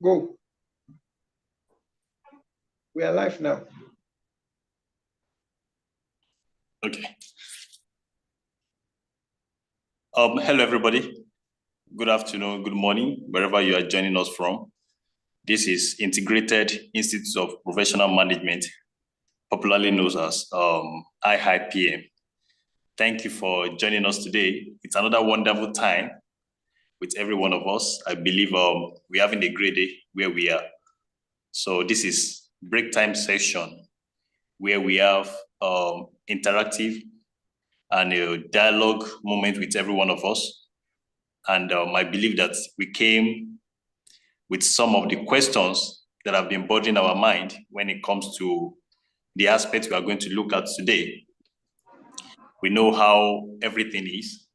Go. We are live now. Okay. Hello, everybody. Good afternoon, good morning, wherever you are joining us from. This is Integrated Institute of Professional Management, popularly known as IIPM. Thank you for joining us today. It's another wonderful time with every one of us. I believe we're having a great day where we are. So this is break time session where we have interactive and a dialogue moment with every one of us. And I believe that we came with some of the questions that have been bothering our mind when it comes to the aspects we are going to look at today. We know how everything is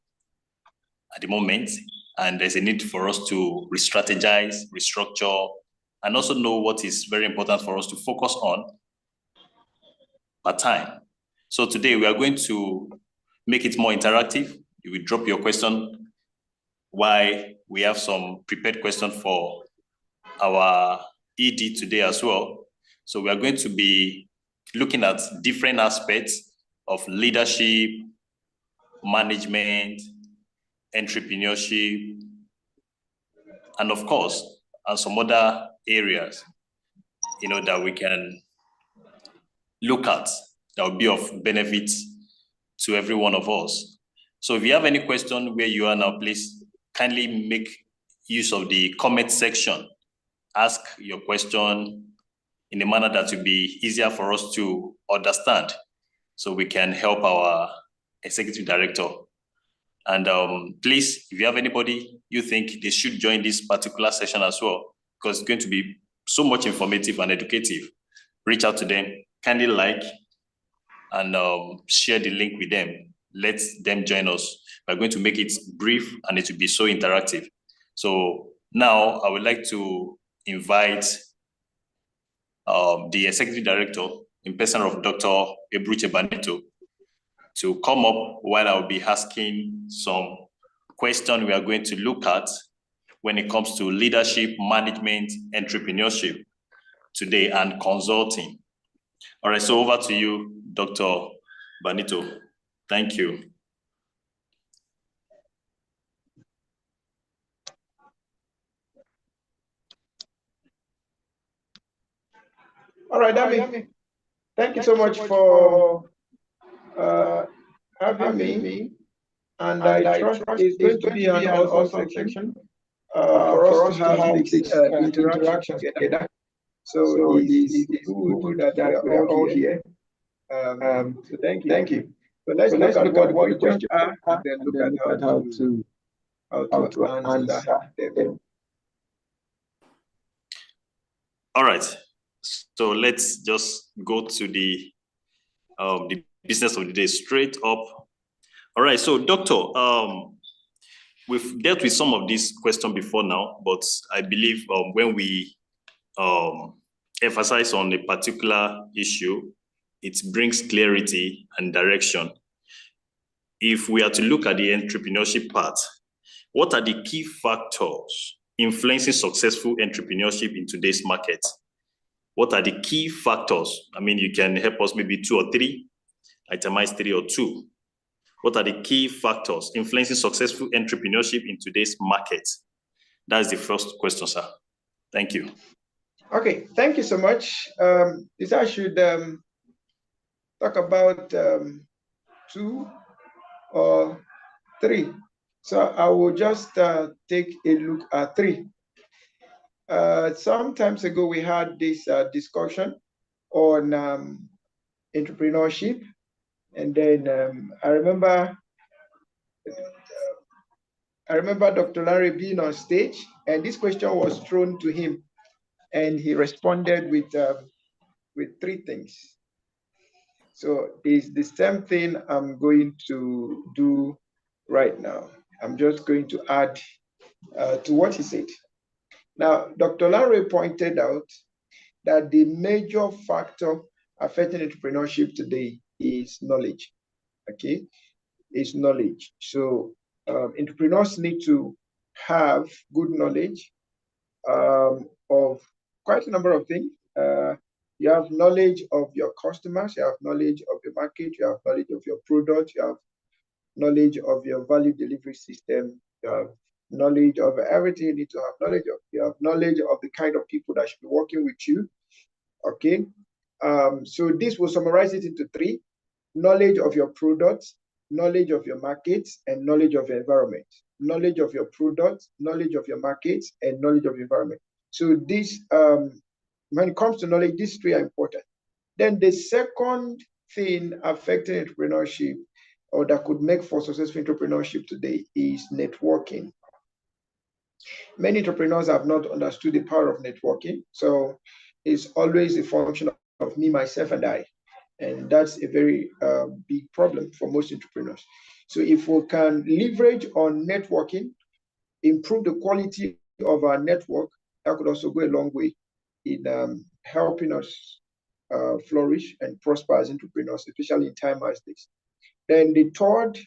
at the moment, and there's a need for us to re-strategize, restructure, and also know what is very important for us to focus on per time. So today we are going to make it more interactive. You will drop your question while we have some prepared questions for our ED today as well. So we are going to be looking at different aspects of leadership, management, entrepreneurship, and of course, and some other areas, that we can look at that will be of benefit to every one of us. So if you have any question where you are now, please kindly make use of the comment section. Ask your question in a manner that will be easier for us to understand, so we can help our executive director. And please, if you have anybody you think they should join this particular session as well, because it's going to be so much informative and educative, reach out to them, kindly like and share the link with them. Let them join us. We're going to make it brief and it will be so interactive. So now I would like to invite the executive director in person of Dr. Ebruche Banito to come up while I'll be asking some questions we are going to look at when it comes to leadership, management, entrepreneurship today, and consulting. All right, so over to you, Dr. Banito. Thank you. All right, Dami. Thank you so much for having me. And I trust it's going to be an awesome section for us to have this interaction together. So it's good that we are all here. So thank you. So let's look at what the questions are, and then look at how to answer them. All right. So let's just go to the business of the day straight up. All right. So, Doctor, we've dealt with some of these questions before now, but I believe when we emphasize on a particular issue, it brings clarity and direction. If we are to look at the entrepreneurship part, what are the key factors influencing successful entrepreneurship in today's market? What are the key factors? I mean, you can help us maybe 2 or 3, itemize 3 or 2. What are the key factors influencing successful entrepreneurship in today's market? That's the first question, sir. Thank you. Okay, thank you so much. I should talk about 2 or 3. So I will just take a look at 3. Some times ago, we had this discussion on entrepreneurship. And then I remember Dr. Larry being on stage, and this question was thrown to him, and he responded with 3 things. So it's the same thing I'm going to do right now. I'm just going to add to what he said. Now, Dr. Larry pointed out that the major factor affecting entrepreneurship today is knowledge. Okay, is knowledge. So entrepreneurs need to have good knowledge of quite a number of things. You have knowledge of your customers, you have knowledge of your market, you have knowledge of your product, you have knowledge of your value delivery system, you have knowledge of everything you need to have knowledge of. You have knowledge of the kind of people that should be working with you. Okay. So this will summarize it into three: knowledge of your products, knowledge of your markets, and knowledge of your environment. Knowledge of your products, knowledge of your markets, and knowledge of your environment. So this, when it comes to knowledge, these three are important. Then the second thing affecting entrepreneurship, or that could make for successful entrepreneurship today, is networking. Many entrepreneurs have not understood the power of networking. So it's always a function of me, myself, and I. And that's a very big problem for most entrepreneurs. So if we can leverage on networking, improve the quality of our network, that could also go a long way in helping us flourish and prosper as entrepreneurs, especially in time as this. Then the third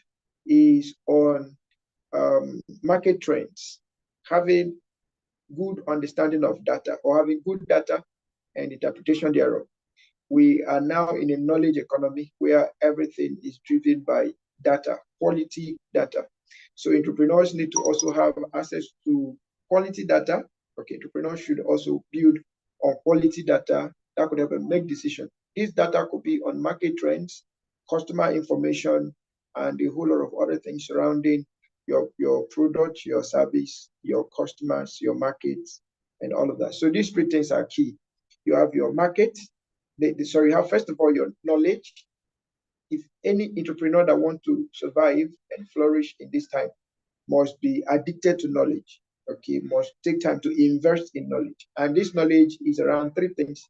is on market trends, having good understanding of data, or having good data and interpretation thereof. We are now in a knowledge economy where everything is driven by data, quality data. So entrepreneurs need to also have access to quality data. Okay, entrepreneurs should also build on quality data that could help them make decisions. This data could be on market trends, customer information, and a whole lot of other things surrounding your product, your service, your customers, your markets, and all of that. So these three things are key. You have your market, you have first of all your knowledge. If any entrepreneur that wants to survive and flourish in this time must be addicted to knowledge, okay, must take time to invest in knowledge. And this knowledge is around three things: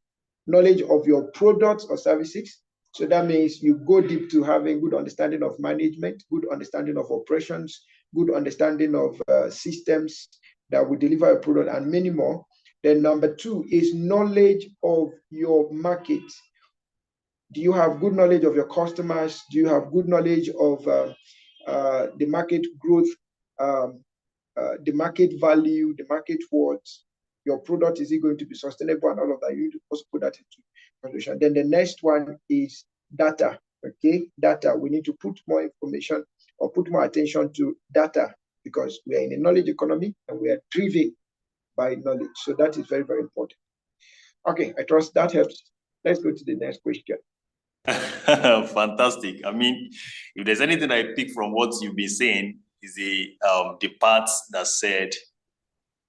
knowledge of your products or services. So that means you go deep to having good understanding of management, good understanding of operations, good understanding of systems that will deliver a product, and many more. Then number two is knowledge of your market. Do you have good knowledge of your customers? Do you have good knowledge of the market growth, the market value, the market worth? Your product, is it going to be sustainable, and all of that? You need to also put that into consideration. Then the next one is data. Okay, data. We need to put more information or put more attention to data, because we are in a knowledge economy and we are driven by knowledge. So that is very, very important. Okay, I trust that helps. Let's go to the next question. Fantastic. I mean, if there's anything I pick from what you've been saying, is the parts that said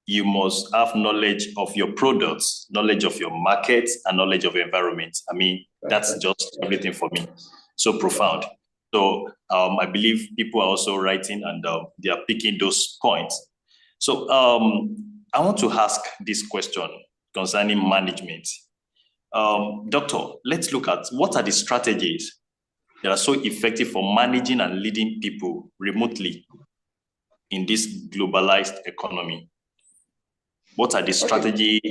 you must have knowledge of your products, knowledge of your markets, and knowledge of your environment. I mean, that's just everything for me. So profound. So I believe people are also writing, and they are picking those points. So I want to ask this question concerning management. Doctor, let's look at what are the strategies that are so effective for managing and leading people remotely in this globalized economy. What are the strategies?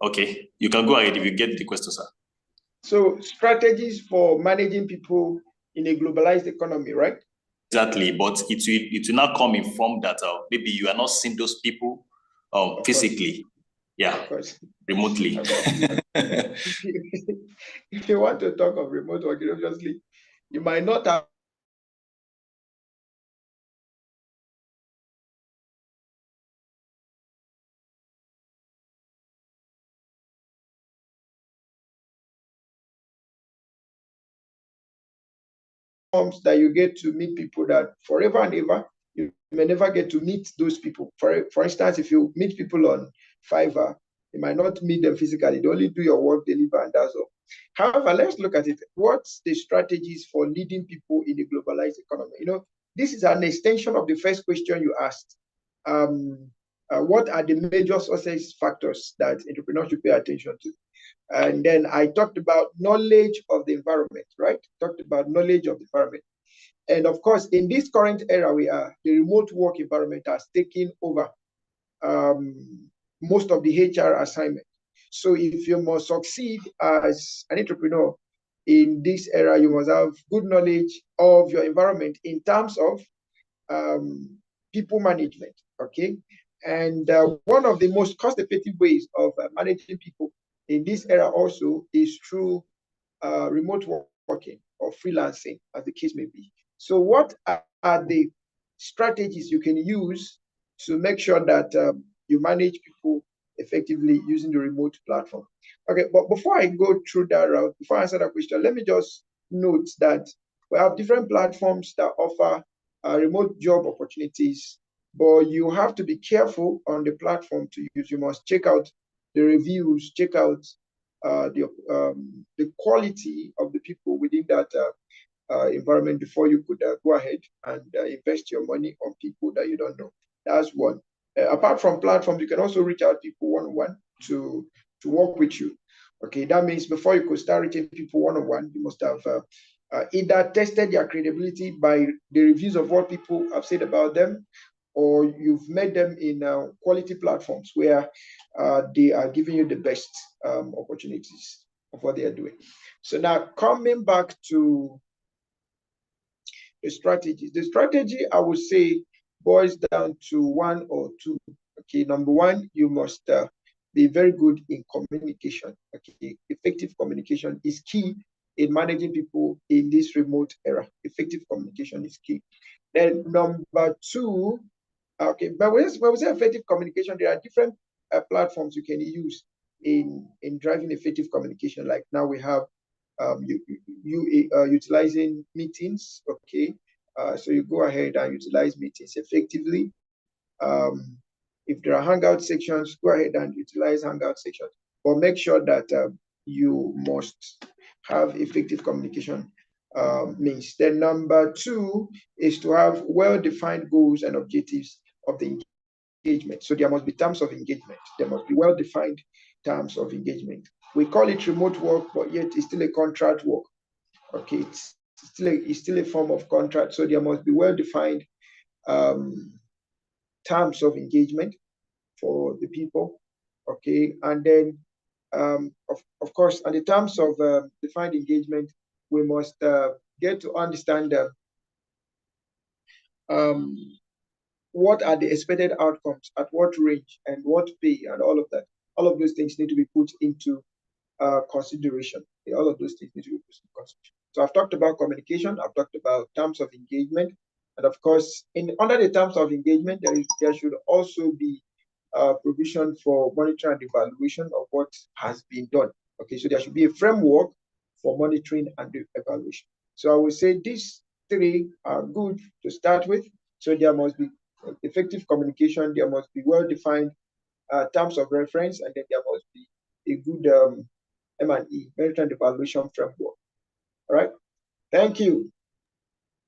Okay, you can go ahead if you get the question, sir. So strategies for managing people in a globalized economy, right? Exactly, but it will not come in form that maybe you are not seeing those people physically. Yeah, remotely. If you want to talk of remote work, obviously, you might not have that you get to meet people that forever and ever you may never get to meet those people. For instance, if you meet people on Fiverr, you might not meet them physically. They only do your work, deliver, and that's all. However, let's look at it. What's the strategies for leading people in a globalized economy? You know, this is an extension of the first question you asked. What are the major success factors that entrepreneurs should pay attention to? And then I talked about knowledge of the environment, right? Talked about knowledge of the environment. And of course, in this current era we are, the remote work environment has taken over most of the HR assignment. So if you must succeed as an entrepreneur in this era, you must have good knowledge of your environment in terms of people management, okay? And one of the most cost-effective ways of managing people in this era also is through remote working or freelancing, as the case may be. So what are the strategies you can use to make sure that you manage people effectively using the remote platform? Okay, but before I go through that route, before I answer that question, let me just note that we have different platforms that offer remote job opportunities, but you have to be careful on the platform to use. You must check out the reviews, check out the quality of the people within that environment before you could go ahead and invest your money on people that you don't know. That's one. Apart from platforms, you can also reach out people one-on-one to work with you. Okay, that means before you could start reaching people one-on-one, you must have either tested their credibility by the reviews of what people have said about them, or you've met them in quality platforms where they are giving you the best opportunities of what they are doing. So now coming back to the strategy I would say boils down to one or two. Okay, number one, you must be very good in communication. Okay, effective communication is key in managing people in this remote era. Effective communication is key. Then number two, okay, but when we say effective communication, there are different platforms you can use in driving effective communication. Like now we have utilizing meetings. Okay, so you go ahead and utilize meetings effectively. If there are hangout sections, go ahead and utilize hangout sections, but make sure that you must have effective communication means. Then number two is to have well-defined goals and objectives of the engagement. So there must be terms of engagement. There must be well-defined terms of engagement. We call it remote work, but yet it's still a contract work. Okay, it's still a form of contract. So there must be well-defined terms of engagement for the people. Okay, and then of course, on the terms of defined engagement, we must get to understand um, what are the expected outcomes, at what range, and what pay, and all of that. All of those things need to be put into consideration. Okay, all of those things need to be put into consideration. So I've talked about communication, I've talked about terms of engagement, and of course, under the terms of engagement, there should also be provision for monitoring and evaluation of what has been done. Okay, so there should be a framework for monitoring and evaluation. So I would say these three are good to start with. So there must be effective communication, there must be well-defined terms of reference, and then there must be a good M&E, monitoring and evaluation framework. All right, thank you.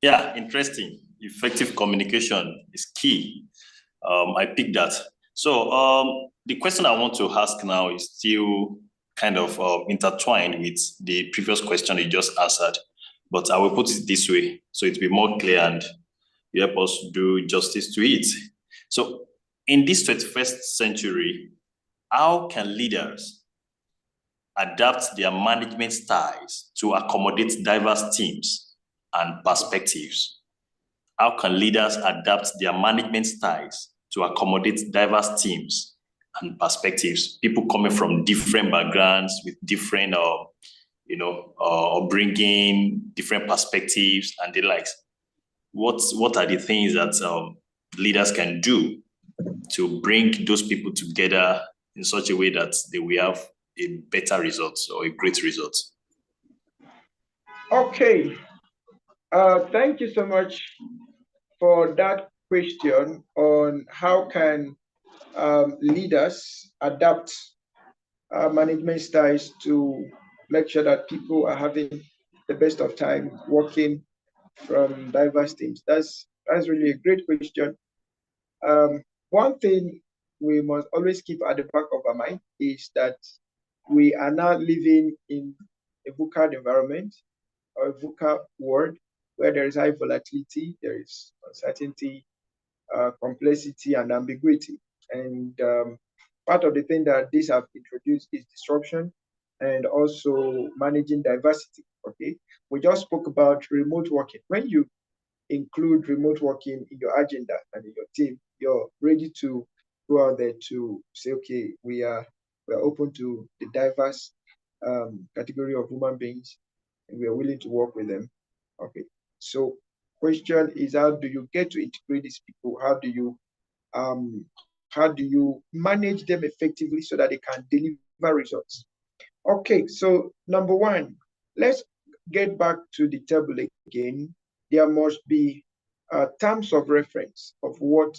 Yeah, interesting. Effective communication is key. I picked that. So the question I want to ask now is still kind of intertwined with the previous question you just answered, but I will put it this way so it will be more clear and you help us do justice to it. So in this 21st century, how can leaders adapt their management styles to accommodate diverse teams and perspectives? How can leaders adapt their management styles to accommodate diverse teams and perspectives? People coming from different backgrounds with different, upbringing, different perspectives and the likes. What are the things that leaders can do to bring those people together in such a way that they will have a better result or a great result? Okay, thank you so much for that question on how can leaders adapt management styles to make sure that people are having the best of time working from diverse teams. That's really a great question. One thing we must always keep at the back of our mind is that we are now living in a VUCA environment or a VUCA world where there is high volatility, there is uncertainty, complexity, and ambiguity. And part of the thing that these have introduced is disruption and also managing diversity. Okay, we just spoke about remote working. When you include remote working in your agenda and in your team, you're ready to go out there to say, okay, we are We are open to the diverse category of human beings, and we are willing to work with them. Okay. So question is, how do you get to integrate these people? How do you manage them effectively so that they can deliver results? Okay, so number one, let's get back to the table again. There must be terms of reference of what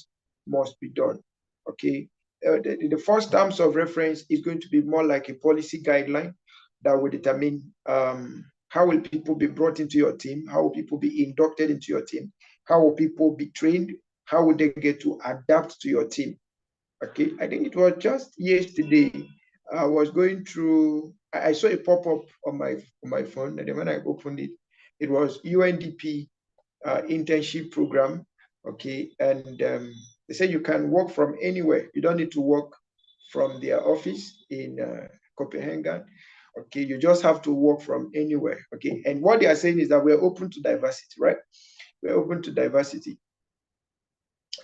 must be done. Okay, the first terms of reference is going to be more like a policy guideline that will determine how will people be brought into your team, how will people be inducted into your team, how will people be trained, how will they get to adapt to your team. Okay, I think it was just yesterday. I was going through. I saw a pop up on my phone, and then when I opened it, it was UNDP internship program. Okay, and they say you can work from anywhere. You don't need to work from their office in Copenhagen. Okay, you just have to work from anywhere. Okay, and what they are saying is that we're open to diversity, right? We're open to diversity.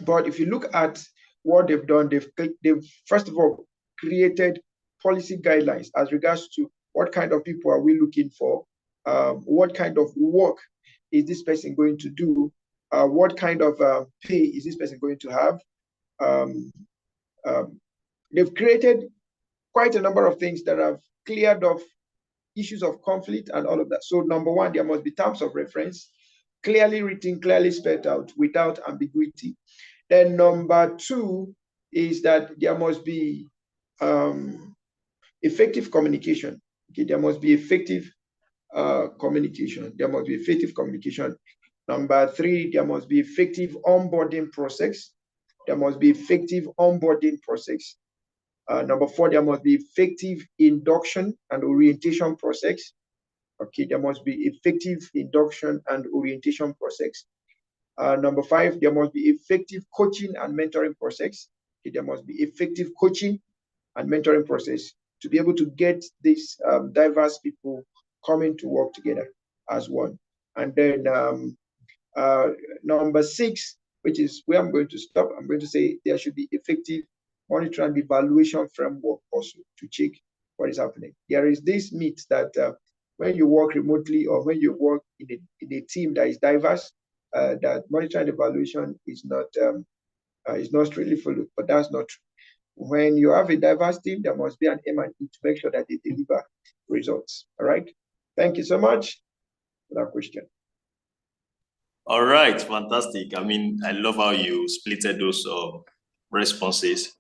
But if you look at what they've done, they've first of all created policy guidelines as regards to what kind of people are we looking for, what kind of work is this person going to do, what kind of pay is this person going to have. Um, they've created quite a number of things that have cleared off issues of conflict and all of that. So number one, there must be terms of reference, clearly written, clearly spelled out without ambiguity. Then number two is that there must be effective communication. Okay, there must be effective communication. There must be effective communication. Number three, there must be effective onboarding process. There must be effective onboarding process. Number four, there must be effective induction and orientation process. Okay, there must be effective induction and orientation process. Number five, there must be effective coaching and mentoring process. Okay, there must be effective coaching and mentoring process to be able to get these diverse people coming to work together as one. And then number six, which is where I'm going to stop, I'm going to say there should be effective monitoring and evaluation framework also to check what is happening. There is this myth that when you work remotely or when you work in a team that is diverse, that monitoring and evaluation is not strictly followed, but that's not true. When you have a diverse team, there must be an M&E to make sure that they deliver results. All right. Thank you so much for that question. All right, fantastic. I mean, I love how you splitted those responses.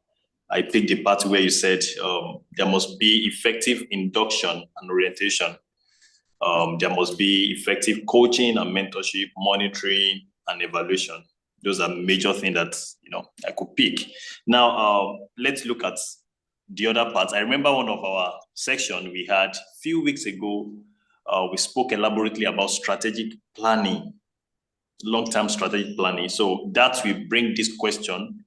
I picked the part where you said there must be effective induction and orientation. There must be effective coaching and mentorship, monitoring and evaluation. Those are major things that I could pick. Now, let's look at the other parts. I remember one of our section we had a few weeks ago. We spoke elaborately about strategic planning, long-term strategic planning. So that will bring this question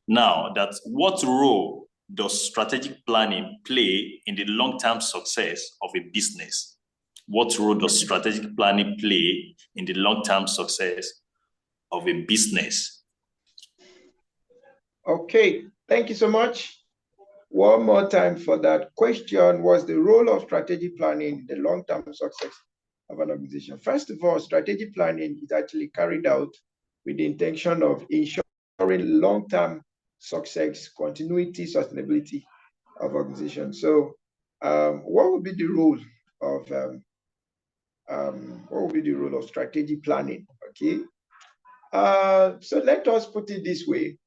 now: that what role does strategic planning play in the long-term success of a business? What role does strategic planning play in the long-term success of a business? Okay, thank you so much. One more time for that question. Was the role of strategic planning in the long-term success of an organization? First of all, strategic planning is actually carried out with the intention of ensuring long-term success, continuity, sustainability of organization. So what would be the role of strategic planning? Okay, so let us put it this way: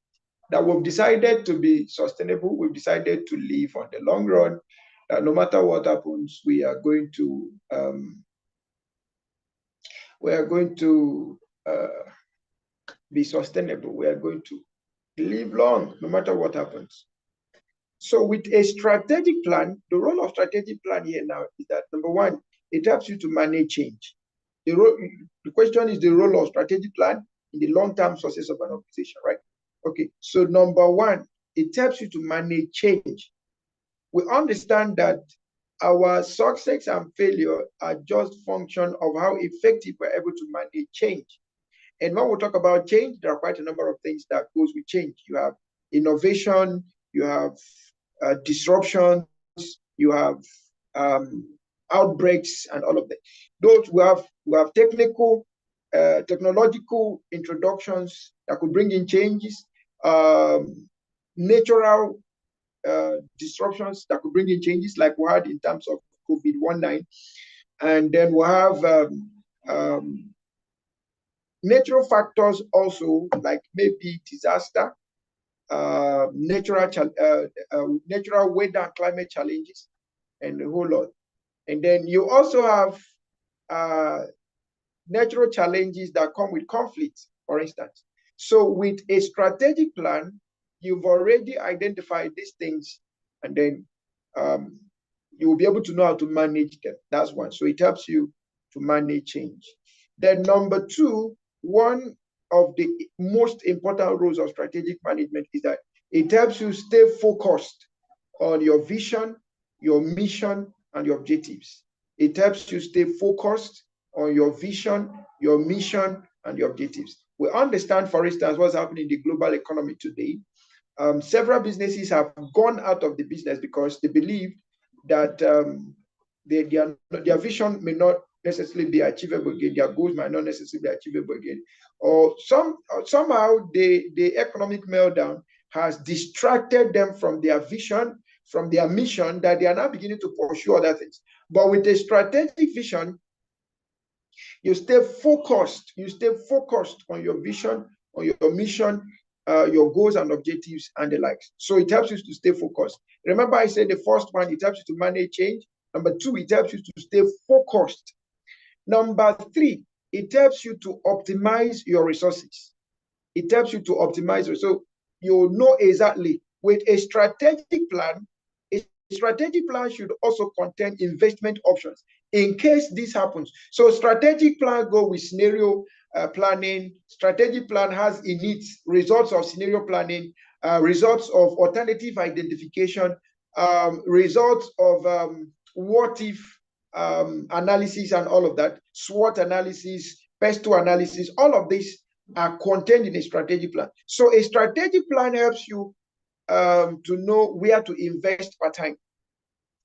that we've decided to be sustainable, we've decided to live on the long run, that no matter what happens, we are going to be sustainable. We are going to live long, no matter what happens. So with a strategic plan, the role of strategic plan here now is that, number one, it helps you to manage change. The question is the role of strategic plan in the long-term success of an organization, right? Okay, so number one, it helps you to manage change. We understand that our success and failure are just function of how effective we're able to manage change. And when we talk about change, there are quite a number of things that goes with change. You have innovation, you have disruption, you have outbreaks and all of that. Those we have technological introductions that could bring in changes, natural disruptions that could bring in changes, like we had in terms of COVID-19, and then we have natural factors also, like maybe disaster, natural weather and climate challenges, and a whole lot. And then you also have natural challenges that come with conflict, for instance. So with a strategic plan, you've already identified these things, and then you will be able to know how to manage them. That's one. So it helps you to manage change. Then number two, one of the most important roles of strategic management is that it helps you stay focused on your vision, your mission, and your objectives. It helps you stay focused on your vision, your mission, and your objectives. We understand, for instance, what's happening in the global economy today. Several businesses have gone out of the business because they believe that their vision may not necessarily be achievable again, their goals might not necessarily be achievable again, or somehow the economic meltdown has distracted them from their vision, from their mission, that they are now beginning to pursue other things. But with a strategic vision, you stay focused. You stay focused on your vision, on your mission, your goals and objectives, and the likes. So it helps you to stay focused. Remember, I said the first one, it helps you to manage change. Number two, it helps you to stay focused. Number three, it helps you to optimize your resources. It helps you to optimize it. So you know exactly with a strategic plan should also contain investment options in case this happens. So strategic plan go with scenario planning. Strategic plan has in it results of scenario planning, results of alternative identification, results of what if analysis and all of that, SWOT analysis, PESTO analysis, all of these are contained in a strategic plan. So a strategic plan helps you to know where to invest per time.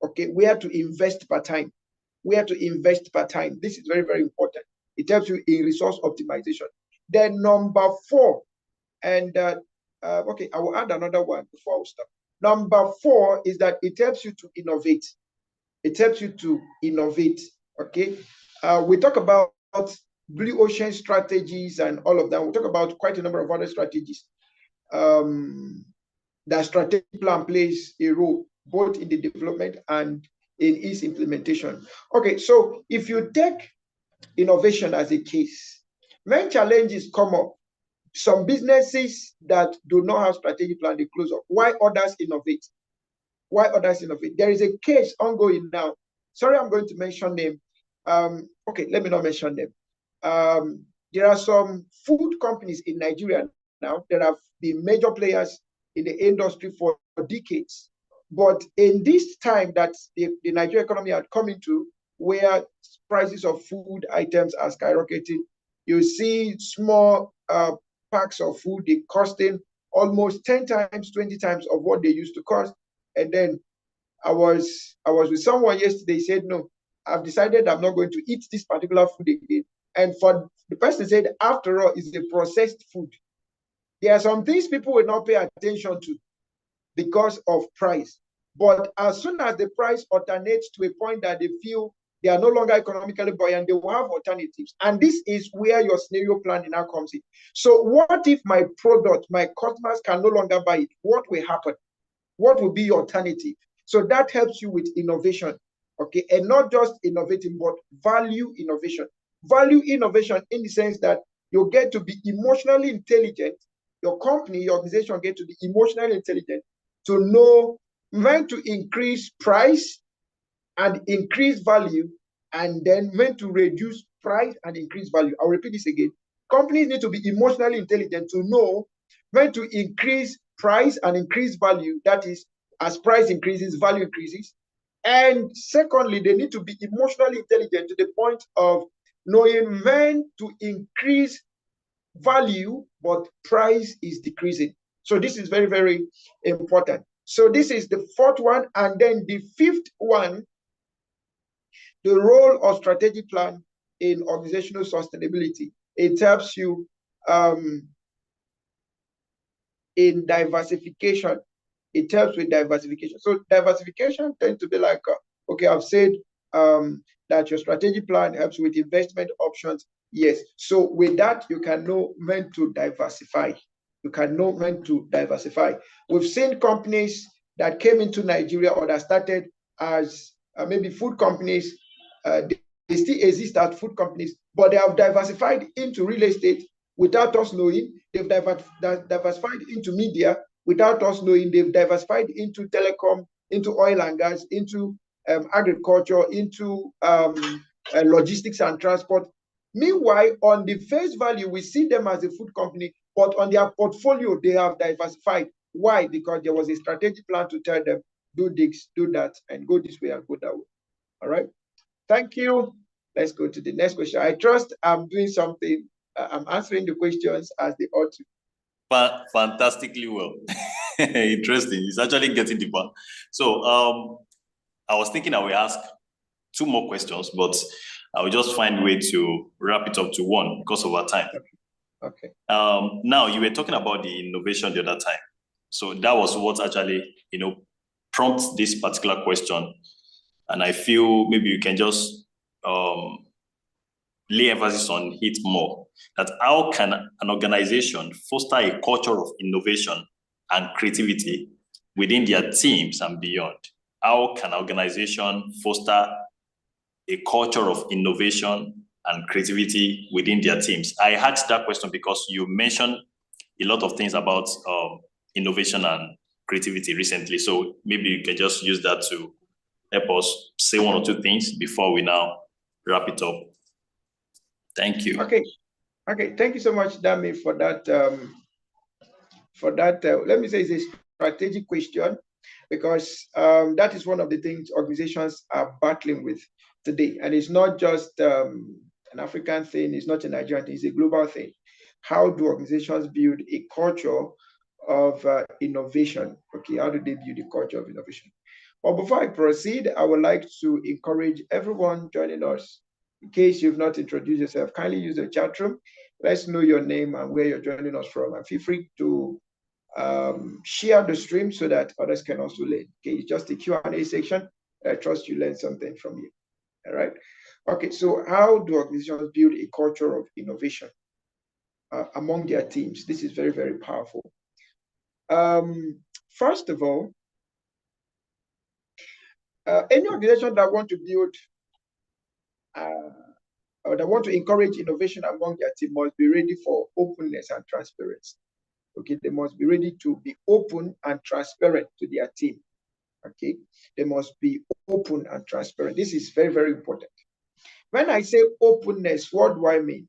Okay, where to invest per time. Where to invest per time. This is very, very important. It helps you in resource optimization. Then number four, and okay, I will add another one before I stop. Number four is that it helps you to innovate. It helps you to innovate. Okay, we talk about blue ocean strategies and all of that. We talk about quite a number of other strategies. That strategic plan plays a role both in the development and in its implementation. Okay, so if you take innovation as a case, when challenges come up, some businesses that do not have strategic plan, they close up. Why others innovate? Why others innovate? There is a case ongoing now. Sorry, I'm going to mention name. Okay, let me not mention them. There are some food companies in Nigeria now that have been major players in the industry for decades. But in this time that the Nigerian economy had come into, where prices of food items are skyrocketing, you see small packs of food, they costing almost 10 times, 20 times of what they used to cost. And then I was with someone yesterday, said, no, I've decided I'm not going to eat this particular food again. And for the person said, after all, it's a processed food. There are some things people will not pay attention to because of price. But as soon as the price alternates to a point that they feel they are no longer economically buoyant, they will have alternatives. And this is where your scenario planning now comes in. So what if my product, my customers can no longer buy it? What will happen? What will be your alternative? So that helps you with innovation, okay? And not just innovating, but value innovation. Value innovation in the sense that you get to be emotionally intelligent. Your company, your organization get to be emotionally intelligent to know when to increase price and increase value, and then when to reduce price and increase value. I'll repeat this again. Companies need to be emotionally intelligent to know when to increase price and increase value. That is, as price increases, value increases. And secondly, they need to be emotionally intelligent to the point of knowing when to increase value, but price is decreasing. So this is very, very important. So this is the fourth one. And then the fifth one, the role of strategic plan in organizational sustainability. It helps you in diversification. It helps with diversification. So diversification tends to be like, okay, I've said that your strategic plan helps with investment options. Yes. So with that, you can know when to diversify. You can know when to diversify. We've seen companies that came into Nigeria or that started as maybe food companies. They still exist as food companies, but they have diversified into real estate without us knowing. They've diversified into media without us knowing. They've diversified into telecom, into oil and gas, into agriculture, into logistics and transport. Meanwhile, on the face value, we see them as a food company, but on their portfolio, they have diversified. Why? Because there was a strategic plan to tell them, do this, do that, and go this way and go that way. All right. Thank you. Let's go to the next question. I trust I'm doing something. I'm answering the questions as they ought to. Fantastically well. Interesting. It's actually getting deeper. So I was thinking I will ask two more questions, but I will just find a way to wrap it up to one because of our time. Okay. Now, you were talking about the innovation the other time. So that was what actually, prompts this particular question. And I feel maybe you can just lay emphasis on it more. That how can an organization foster a culture of innovation and creativity within their teams and beyond? How can an organization foster a culture of innovation and creativity within their teams? I asked that question because you mentioned a lot of things about innovation and creativity recently. So maybe you can just use that to help us say one or two things before we now wrap it up. Thank you. Okay. Thank you so much, Dami, for that. Let me say it's a strategic question, because that is one of the things organizations are battling with today. And it's not just an African thing, it's not a Nigerian thing, it's a global thing. How do organizations build a culture of innovation? Okay, how do they build a culture of innovation? But before I proceed, I would like to encourage everyone joining us. In case you've not introduced yourself, kindly use the chat room. Let's know your name and where you're joining us from. And feel free to share the stream so that others can also learn. Okay, it's just a Q&A section. I trust you learned something from you. All right. Okay, so how do organizations build a culture of innovation among their teams? This is very, very powerful. First of all, any organization that want to build or that want to encourage innovation among their team must be ready for openness and transparency. Okay, they must be ready to be open and transparent to their team. Okay, they must be open and transparent. This is very, very important. When I say openness, what do I mean?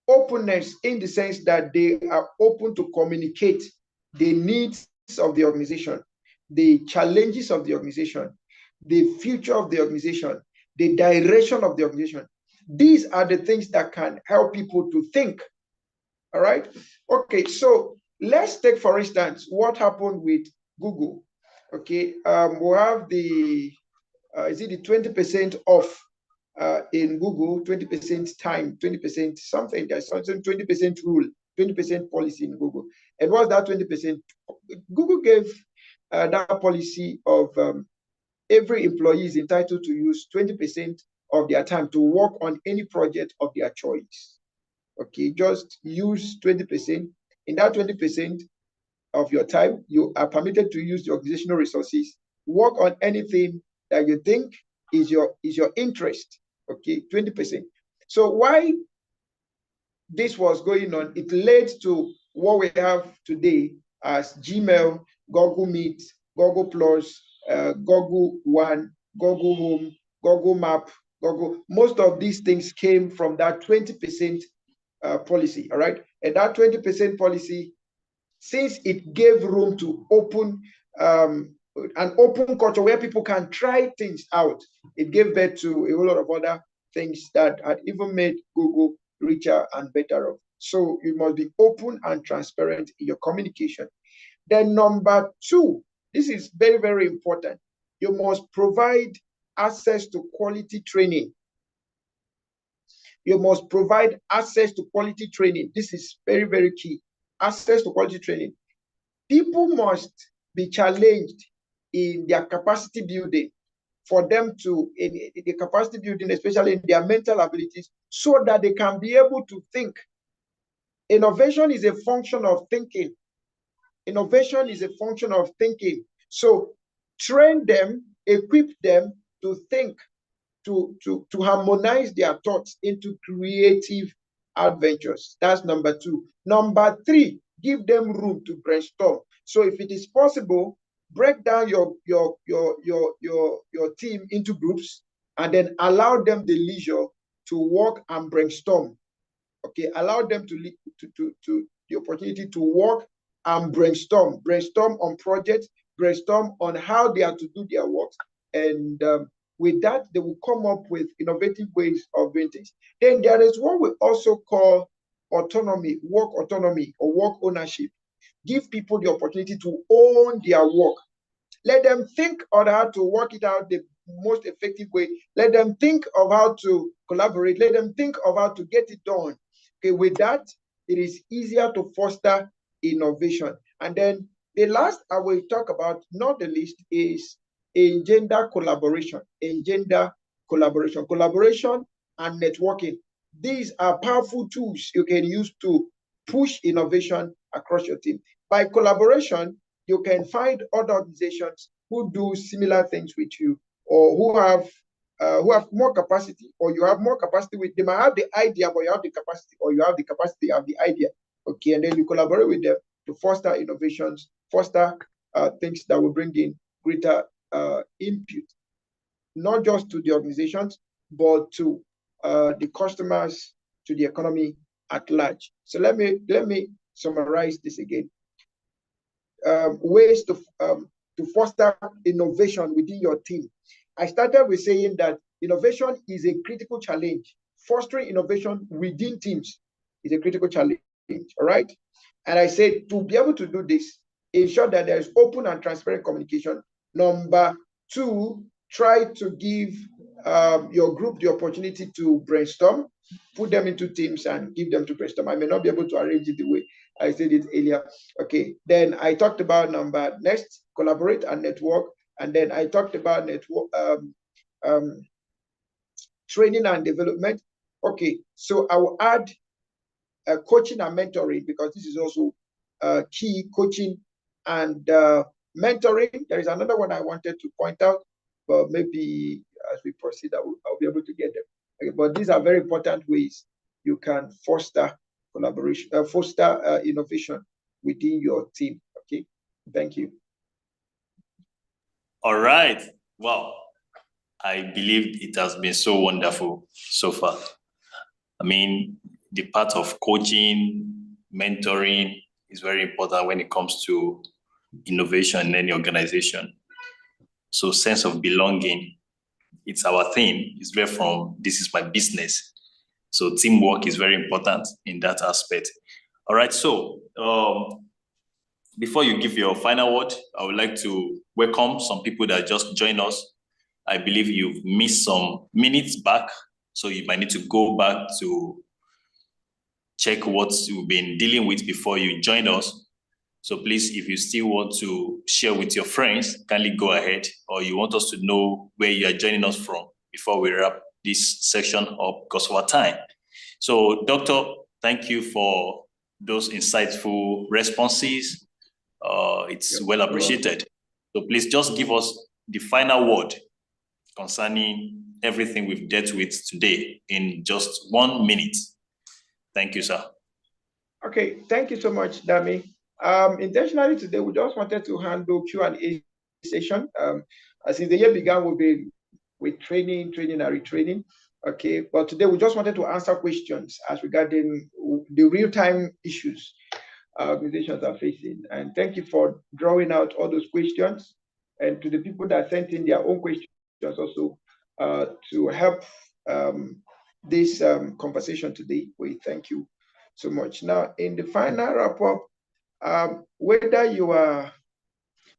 Openness in the sense that they are open to communicate the needs of the organization, the challenges of the organization, the future of the organization, the direction of the organization. These are the things that can help people to think. All right. Okay. So let's take, for instance, what happened with Google. Okay. We have the, is it the 20% off in Google, 20% time, 20% something, there's something, 20% rule, 20% policy in Google. And what's that 20%? Google gave that policy of every employee is entitled to use 20% of their time to work on any project of their choice. Okay, just use 20%. In that 20% of your time, you are permitted to use the organizational resources, work on anything that you think is your interest. Okay, 20%. So why this was going on, it led to what we have today as Gmail, Google Meet, Google Plus, Google One, Google Home, Google Map, Google. Most of these things came from that 20% policy, all right? And that 20% policy, since it gave room to open an open culture where people can try things out, it gave birth to a whole lot of other things that had even made Google richer and better off. So you must be open and transparent in your communication. Then number two, This is very, very important. You must provide access to quality training. You must provide access to quality training. This is very, very key. Access to quality training. People must be challenged in their capacity building for them to, in the capacity building, especially in their mental abilities, so that they can be able to think. Innovation is a function of thinking. Innovation is a function of thinking. So train them, equip them to think, to harmonize their thoughts into creative adventures. That's number two. Number three, give them room to brainstorm. So if it is possible, break down your team into groups and then allow them the leisure to work and brainstorm. Okay, allow them to the opportunity to work and brainstorm on projects, brainstorm on how they are to do their work, and with that they will come up with innovative ways of doing things. Then there is what we also call autonomy, work autonomy or work ownership. Give people the opportunity to own their work. Let them think on how to work it out the most effective way. Let them think of how to collaborate. Let them think of how to get it done. Okay, with that, it is easier to foster innovation. And then the last I will talk about, not the least, is engender collaboration. Collaboration and networking. These are powerful tools you can use to push innovation across your team. By collaboration, you can find other organizations who do similar things with you, or who have more capacity, or you have more capacity with them. They might have the idea, but you have the capacity, or you have the capacity, you have the idea. Okay, and then you collaborate with them to foster innovations, foster things that will bring in greater input, not just to the organizations, but to the customers, to the economy at large. So let me summarize this again. Ways to foster innovation within your team. I started with saying that innovation is a critical challenge. Fostering innovation within teams is a critical challenge, all right? And I said to be able to do this, ensure that there is open and transparent communication. Number two, try to give your group the opportunity to brainstorm, put them into teams and give them to brainstorm. I may not be able to arrange it the way I said it earlier. Okay, then I talked about number next, collaborate and network. And then I talked about network, training and development. Okay, so I will add coaching and mentoring, because this is also key, coaching and mentoring. There is another one I wanted to point out, but maybe as we proceed, I'll be able to get them. Okay, but these are very important ways you can foster collaboration, foster innovation within your team. Okay, thank you. All right. Wow. I believe it has been so wonderful so far. I mean, the part of coaching, mentoring is very important when it comes to innovation in any organization. So sense of belonging, it's our theme. It's very from, this is my business. So teamwork is very important in that aspect. All right, so before you give your final word, I would like to welcome some people that just joined us. I believe you've missed some minutes back, so you might need to go back to check what you've been dealing with before you joined us. So please, if you still want to share with your friends, kindly go ahead, or you want us to know where you are joining us from before we wrap this section up because of our time. So, Doctor, thank you for those insightful responses. It's well appreciated. So please just give us the final word concerning everything we've dealt with today in just 1 minute. Thank you, sir. Okay, thank you so much, Dami. Intentionally today, we just wanted to handle Q&A session. Since the year began, we'll be with training and retraining. Okay, but today we just wanted to answer questions as regarding the real-time issues organizations are facing. And thank you for drawing out all those questions, and to the people that sent in their own questions also to help this conversation today. We thank you so much. Now, in the final wrap-up, whether you are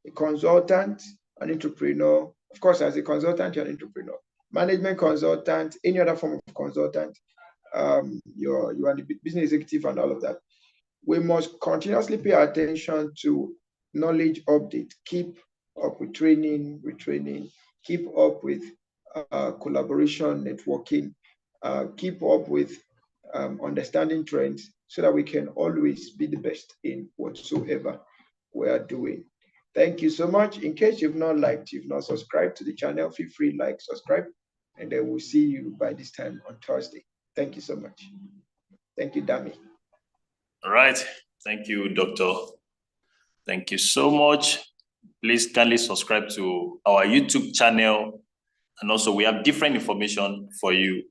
a consultant, an entrepreneur. Of course, as a consultant, you're an entrepreneur. Management consultant, any other form of consultant, you are the business executive and all of that. We must continuously pay attention to knowledge update, keep up with training, retraining, keep up with collaboration, networking, keep up with understanding trends so that we can always be the best in whatsoever we are doing. Thank you so much. In case you've not liked, you've not subscribed to the channel, feel free, like, subscribe, and then we'll see you by this time on Thursday. Thank you so much. Thank you, Dami. All right. Thank you, Doctor. Thank you so much. Please kindly subscribe to our YouTube channel. And also, we have different information for you.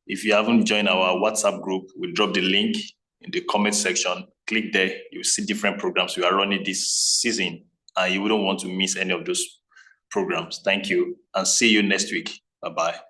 If you haven't joined our WhatsApp group, we'll drop the link in the comment section. Click there. You'll see different programs we are running this season, and you wouldn't want to miss any of those programs. Thank you, and see you next week. Bye-bye.